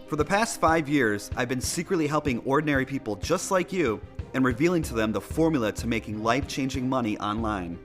For the past 5 years, I've been secretly helping ordinary people just like you and revealing to them the formula to making life-changing money online.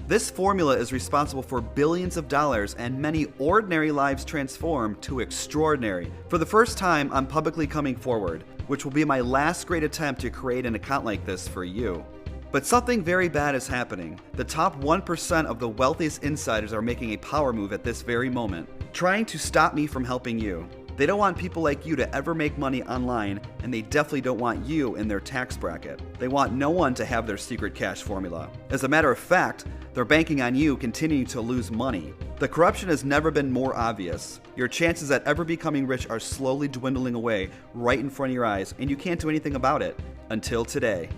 This formula is responsible for billions of dollars and many ordinary lives transformed to extraordinary. For the first time, I'm publicly coming forward, which will be my last great attempt to create an account like this for you. But something very bad is happening. The top 1% of the wealthiest insiders are making a power move at this very moment, trying to stop me from helping you. They don't want people like you to ever make money online, and they definitely don't want you in their tax bracket. They want no one to have their secret cash formula. As a matter of fact, they're banking on you continuing to lose money. The corruption has never been more obvious. Your chances at ever becoming rich are slowly dwindling away right in front of your eyes, and you can't do anything about it until today.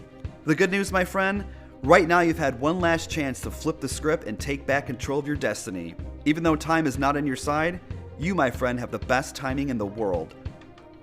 The good news, my friend, right now you've had one last chance to flip the script and take back control of your destiny. Even though time is not on your side, you, my friend, have the best timing in the world.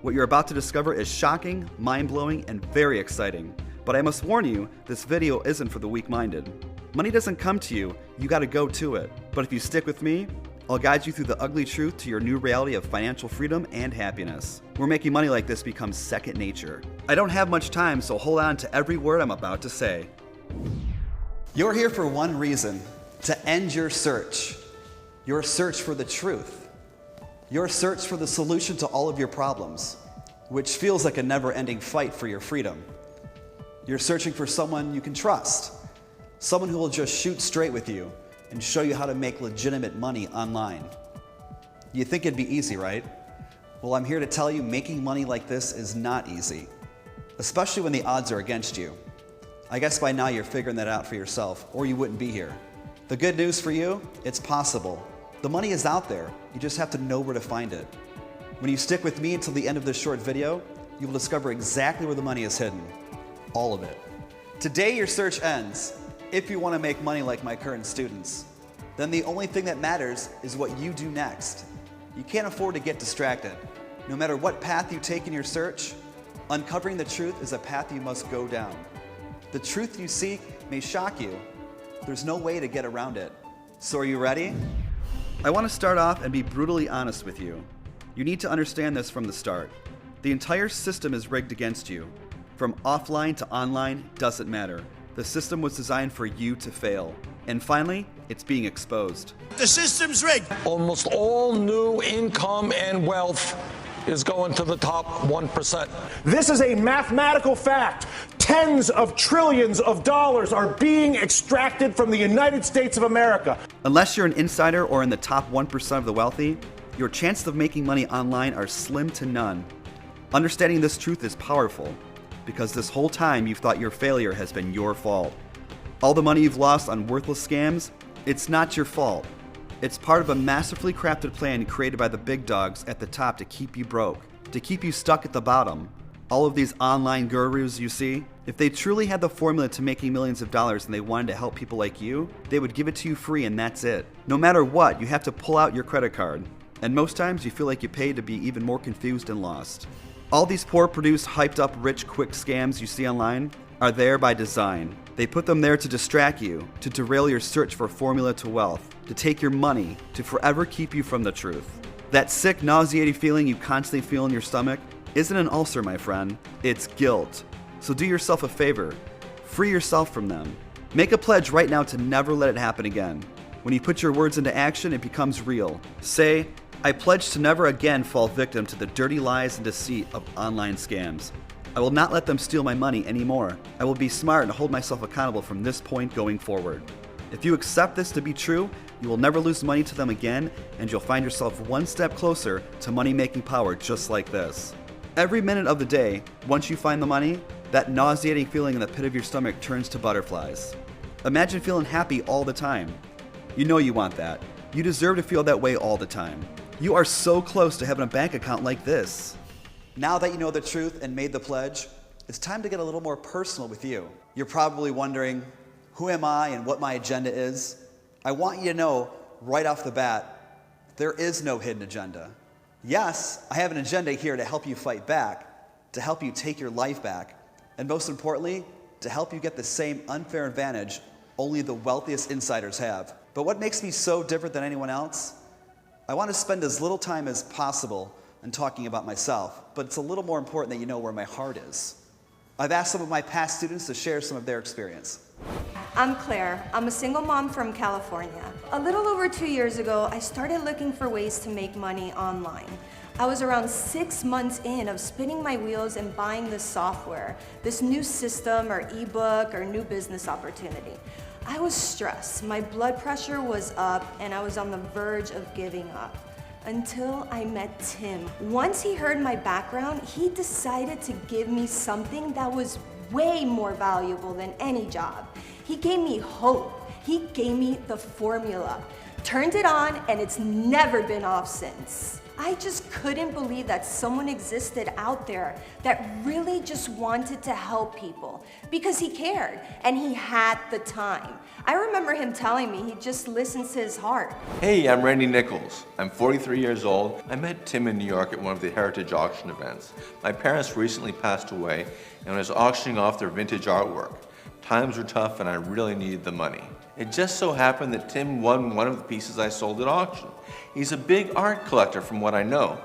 What you're about to discover is shocking, mind-blowing, and very exciting. But I must warn you, this video isn't for the weak-minded. Money doesn't come to you, you gotta go to it. But if you stick with me, I'll guide you through the ugly truth to your new reality of financial freedom and happiness, where making money like this becomes second nature. I don't have much time, so hold on to every word I'm about to say. You're here for one reason: to end your search. Your search for the truth. Your search for the solution to all of your problems, which feels like a never-ending fight for your freedom. You're searching for someone you can trust, someone who will just shoot straight with you and show you how to make legitimate money online. You think it'd be easy, right? Well, I'm here to tell you making money like this is not easy, especially when the odds are against you. I guess by now you're figuring that out for yourself, or you wouldn't be here. The good news for you, it's possible. The money is out there, you just have to know where to find it. When you stick with me until the end of this short video, you will discover exactly where the money is hidden. All of it. Today your search ends. If you want to make money like my current students, then the only thing that matters is what you do next. You can't afford to get distracted. No matter what path you take in your search, uncovering the truth is a path you must go down. The truth you seek may shock you. There's no way to get around it. So are you ready? I want to start off and be brutally honest with you. You need to understand this from the start. The entire system is rigged against you. From offline to online, doesn't matter. The system was designed for you to fail. And finally, it's being exposed. The system's rigged. Almost all new income and wealth is going to the top 1%. This is a mathematical fact. Tens of trillions of dollars are being extracted from the United States of America. Unless you're an insider or in the top 1% of the wealthy, your chances of making money online are slim to none. Understanding this truth is powerful, because this whole time you've thought your failure has been your fault. All the money you've lost on worthless scams, it's not your fault. It's part of a masterfully crafted plan created by the big dogs at the top to keep you broke, to keep you stuck at the bottom. All of these online gurus you see, if they truly had the formula to making millions of dollars and they wanted to help people like you, they would give it to you free and that's it. No matter what, you have to pull out your credit card. And most times you feel like you paid to be even more confused and lost. All these poor produced, hyped up, rich, quick scams you see online are there by design. They put them there to distract you, to derail your search for formula to wealth, to take your money, to forever keep you from the truth. That sick, nauseating feeling you constantly feel in your stomach isn't an ulcer, my friend. It's guilt. So do yourself a favor. Free yourself from them. Make a pledge right now to never let it happen again. When you put your words into action, it becomes real. Say, I pledge to never again fall victim to the dirty lies and deceit of online scams. I will not let them steal my money anymore. I will be smart and hold myself accountable from this point going forward. If you accept this to be true, you will never lose money to them again, and you'll find yourself one step closer to money-making power just like this. Every minute of the day, once you find the money, that nauseating feeling in the pit of your stomach turns to butterflies. Imagine feeling happy all the time. You know you want that. You deserve to feel that way all the time. You are so close to having a bank account like this. Now that you know the truth and made the pledge, it's time to get a little more personal with you. You're probably wondering, who am I and what my agenda is? I want you to know right off the bat, there is no hidden agenda. Yes, I have an agenda here to help you fight back, to help you take your life back, and most importantly, to help you get the same unfair advantage only the wealthiest insiders have. But what makes me so different than anyone else? I want to spend as little time as possible and talking about myself, but it's a little more important that you know where my heart is. I've asked some of my past students to share some of their experience. I'm Claire. I'm a single mom from California. A little over 2 years ago, I started looking for ways to make money online. I was around 6 months in of spinning my wheels and buying this software, this new system or ebook or new business opportunity. I was stressed, my blood pressure was up, and I was on the verge of giving up. Until I met Tim. Once he heard my background, he decided to give me something that was way more valuable than any job. He gave me hope. He gave me the formula. Turned it on, and it's never been off since. I just couldn't believe that someone existed out there that really just wanted to help people because he cared and he had the time. I remember him telling me he just listens to his heart. Hey, I'm Randy Nichols. I'm 43 years old. I met Tim in New York at one of the Heritage Auction events. My parents recently passed away and I was auctioning off their vintage artwork. Times were tough and I really needed the money. It just so happened that Tim won one of the pieces I sold at auction. He's a big art collector from what I know.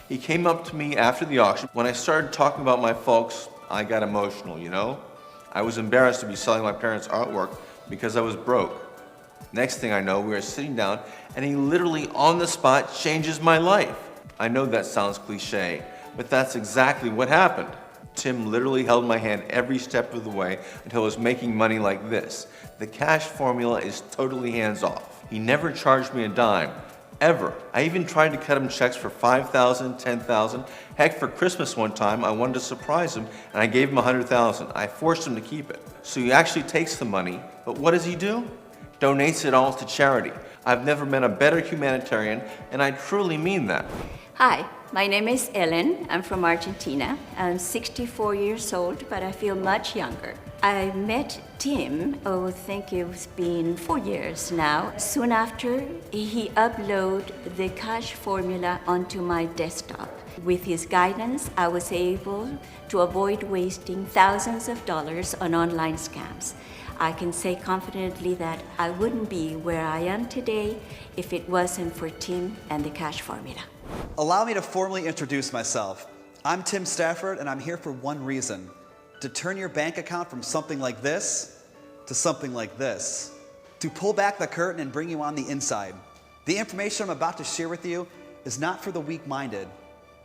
He came up to me after the auction. When I started talking about my folks, I got emotional, you know? I was embarrassed to be selling my parents' artwork because I was broke. Next thing I know, we were sitting down and he literally on the spot changes my life. I know that sounds cliche, but that's exactly what happened. Tim literally held my hand every step of the way until I was making money like this. The cash formula is totally hands-off. He never charged me a dime, ever. I even tried to cut him checks for $5,000, $10,000. Heck, for Christmas one time, I wanted to surprise him and I gave him $100,000. I forced him to keep it. So he actually takes the money, but what does he do? Donates it all to charity. I've never met a better humanitarian, and I truly mean that. Hi, my name is Ellen. I'm from Argentina. I'm 64 years old, but I feel much younger. I met Tim, I think it's been 4 years now. Soon after, he uploaded the cash formula onto my desktop. With his guidance, I was able to avoid wasting thousands of dollars on online scams. I can say confidently that I wouldn't be where I am today if it wasn't for Tim and the cash formula. Allow me to formally introduce myself. I'm Tim Stafford, and I'm here for one reason: to turn your bank account from something like this to something like this. To pull back the curtain and bring you on the inside. The information I'm about to share with you is not for the weak-minded.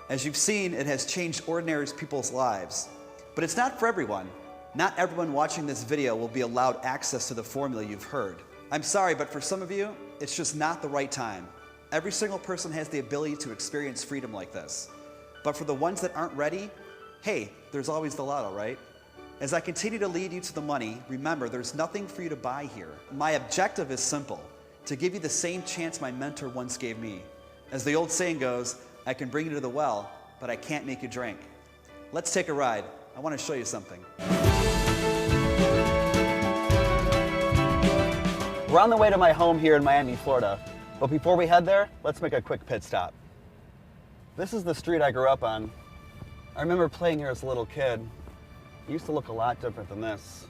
As you've seen, it has changed ordinary people's lives. But it's not for everyone. Not everyone watching this video will be allowed access to the formula you've heard. I'm sorry, but for some of you, it's just not the right time. Every single person has the ability to experience freedom like this. But for the ones that aren't ready, hey, there's always the lotto, right? As I continue to lead you to the money, remember, there's nothing for you to buy here. My objective is simple: to give you the same chance my mentor once gave me. As the old saying goes, I can bring you to the well, but I can't make you drink. Let's take a ride. I want to show you something. We're on the way to my home here in Miami, Florida. But before we head there, let's make a quick pit stop. This is the street I grew up on. I remember playing here as a little kid. It used to look a lot different than this.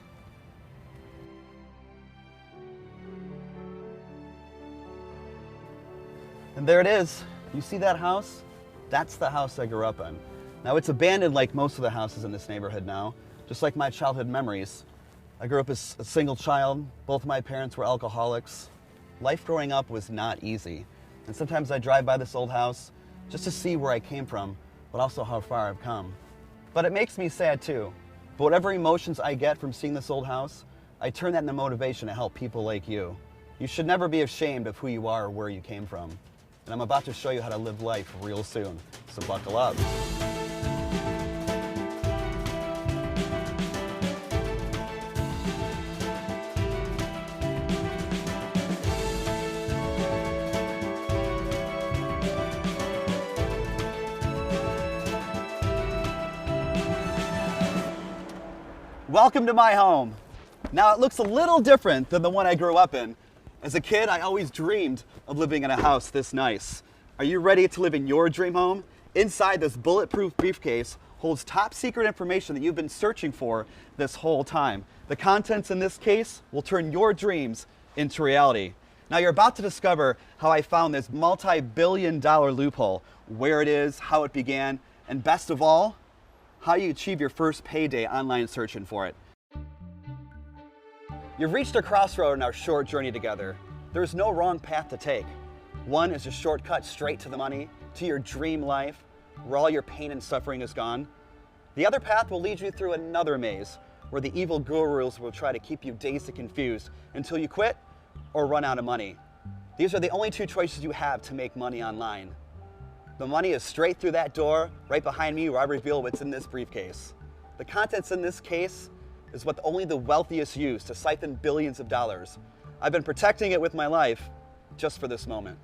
And there it is. You see that house? That's the house I grew up in. Now it's abandoned like most of the houses in this neighborhood now, just like my childhood memories. I grew up as a single child. Both my parents were alcoholics. Life growing up was not easy. And sometimes I drive by this old house just to see where I came from, but also how far I've come. But it makes me sad too. But whatever emotions I get from seeing this old house, I turn that into motivation to help people like you. You should never be ashamed of who you are or where you came from. And I'm about to show you how to live life real soon. So buckle up. Welcome to my home. Now it looks a little different than the one I grew up in. As a kid, I always dreamed of living in a house this nice. Are you ready to live in your dream home? Inside this bulletproof briefcase holds top secret information that you've been searching for this whole time. The contents in this case will turn your dreams into reality. Now you're about to discover how I found this multi-billion-dollar loophole where it is, how it began, and best of all, how you achieve your first payday online searching for it. You've reached a crossroad in our short journey together. There's no wrong path to take. One is a shortcut straight to the money, to your dream life, where all your pain and suffering is gone. The other path will lead you through another maze, where the evil gurus will try to keep you dazed and confused until you quit or run out of money. These are the only two choices you have to make money online. The money is straight through that door, right behind me, where I reveal what's in this briefcase. The contents in this case is what only the wealthiest use to siphon billions of dollars. I've been protecting it with my life just for this moment.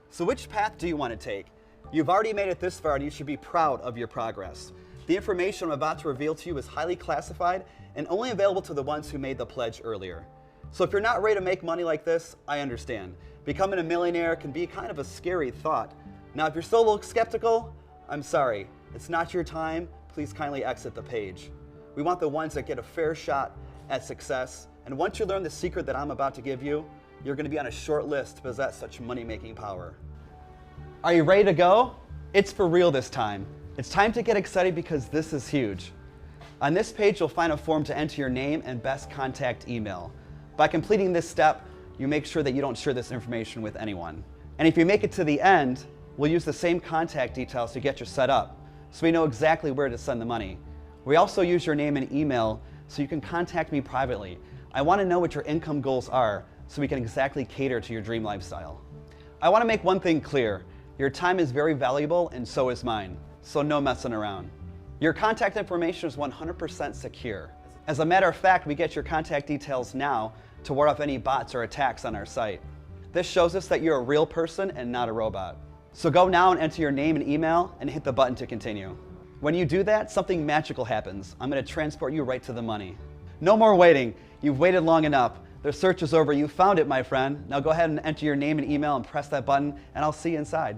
So which path do you want to take? You've already made it this far and you should be proud of your progress. The information I'm about to reveal to you is highly classified and only available to the ones who made the pledge earlier. So if you're not ready to make money like this, I understand. Becoming a millionaire can be kind of a scary thought. Now, if you're still a little skeptical, I'm sorry. It's not your time. Please kindly exit the page. We want the ones that get a fair shot at success. And once you learn the secret that I'm about to give you, you're going to be on a short list to possess such money-making power. Are you ready to go? It's for real this time. It's time to get excited because this is huge. On this page, you'll find a form to enter your name and best contact email. By completing this step, you make sure that you don't share this information with anyone. And if you make it to the end, we'll use the same contact details to get you set up, so we know exactly where to send the money. We also use your name and email so you can contact me privately. I want to know what your income goals are so we can exactly cater to your dream lifestyle. I want to make one thing clear. Your time is very valuable and so is mine, so no messing around. Your contact information is 100% secure. As a matter of fact, we get your contact details now to ward off any bots or attacks on our site. This shows us that you're a real person and not a robot. So go now and enter your name and email and hit the button to continue. When you do that, something magical happens. I'm going to transport you right to the money. No more waiting. You've waited long enough. The search is over. You found it, my friend. Now go ahead and enter your name and email and press that button, and I'll see you inside.